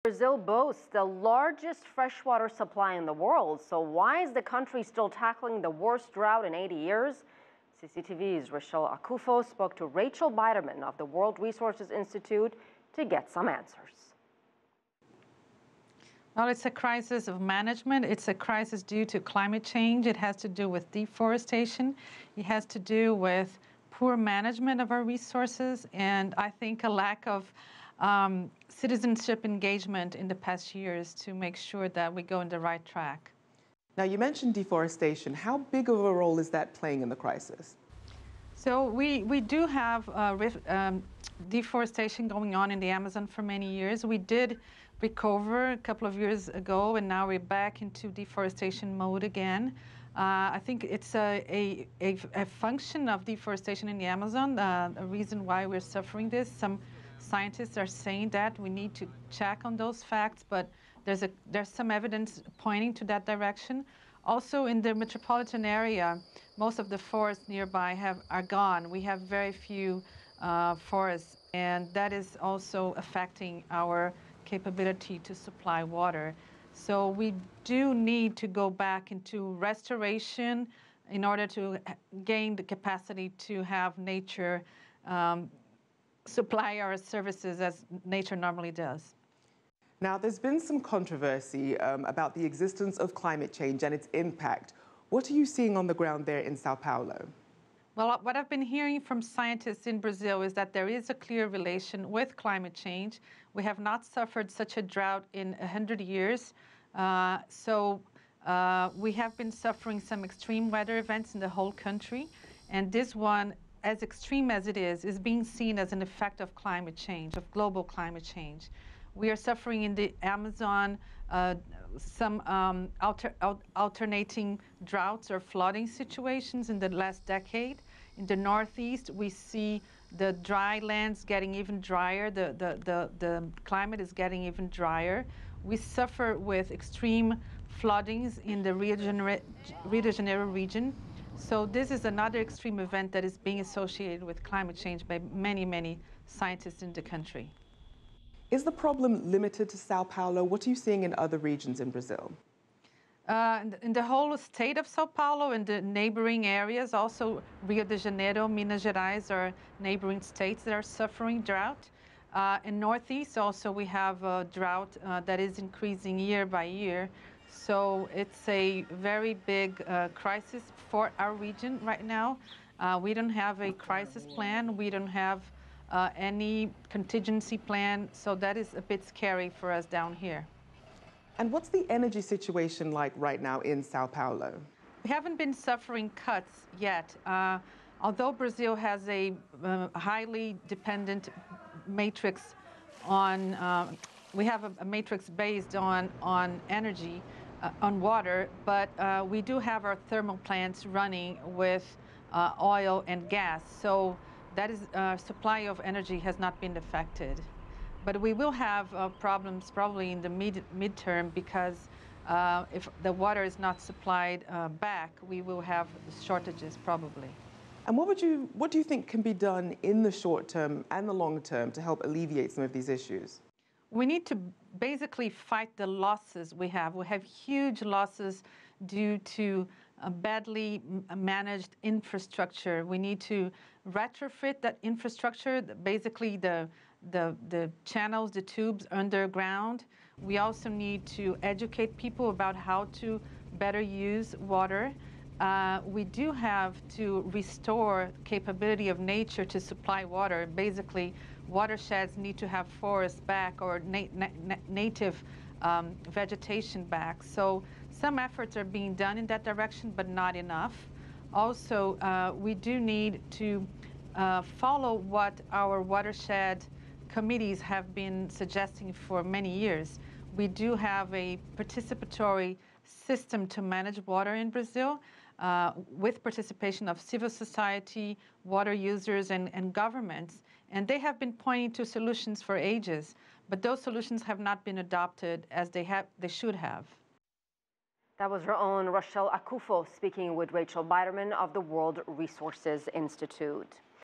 Brazil boasts the largest freshwater supply in the world, so why is the country still tackling the worst drought in 80 years? CCTV's Rachel Akuffo spoke to Rachel Biderman of the World Resources Institute to get some answers. Well, it's a crisis of management. It's a crisis due to climate change. It has to do with deforestation. It has to do with poor management of our resources, and I think a lack of citizenship engagement in the past years to make sure that we go in the right track. Now, you mentioned deforestation. How big of a role is that playing in the crisis? So we do have deforestation going on in the Amazon for many years. We did recover a couple of years ago, and now we're back into deforestation mode again. I think it's a function of deforestation in the Amazon, a reason why we're suffering this. Some scientists are saying that we need to check on those facts, but there's some evidence pointing to that direction. Also, in the metropolitan area, most of the forests nearby are gone. We have very few forests, and that is also affecting our capability to supply water. So we do need to go back into restoration in order to gain the capacity to have nature supply our services as nature normally does. Now, there's been some controversy about the existence of climate change and its impact. What are you seeing on the ground there in Sao Paulo? Well, what I've been hearing from scientists in Brazil is that there is a clear relation with climate change. We have not suffered such a drought in 100 years. We have been suffering some extreme weather events in the whole country. And this one, as extreme as it is being seen as an effect of climate change, of global climate change. We are suffering in the Amazon some alternating droughts or flooding situations in the last decade. In the Northeast, we see the dry lands getting even drier. The climate is getting even drier. We suffer with extreme floodings in the Rio de Janeiro region. So this is another extreme event that is being associated with climate change by many, many scientists in the country. Is the problem limited to Sao Paulo? What are you seeing in other regions in Brazil? In the whole state of Sao Paulo and the neighboring areas, also Rio de Janeiro, Minas Gerais are neighboring states that are suffering drought. In Northeast also we have a drought that is increasing year by year. So it's a very big crisis for our region right now. We don't have a crisis plan. We don't have any contingency plan. So that is a bit scary for us down here. And what's the energy situation like right now in Sao Paulo? We haven't been suffering cuts yet. Although Brazil has a highly dependent matrix on, we have a matrix based on energy, on water, but we do have our thermal plants running with oil and gas. So that is, supply of energy has not been affected. But we will have problems probably in the midterm because if the water is not supplied back, we will have shortages probably. And what do you think can be done in the short term and the long term to help alleviate some of these issues? We need to basically fight the losses we have. We have huge losses due to badly managed infrastructure. We need to retrofit that infrastructure, basically the channels, the tubes underground. We also need to educate people about how to better use water. We do have to restore capability of nature to supply water. Basically, watersheds need to have forests back or native vegetation back. So some efforts are being done in that direction, but not enough. Also, we do need to follow what our watershed committees have been suggesting for many years. We do have a participatory system to manage water in Brazil with participation of civil society, water users, and governments. And they have been pointing to solutions for ages, but those solutions have not been adopted as they should have. That was our own Rachel Akuffo speaking with Rachel Biderman of the World Resources Institute.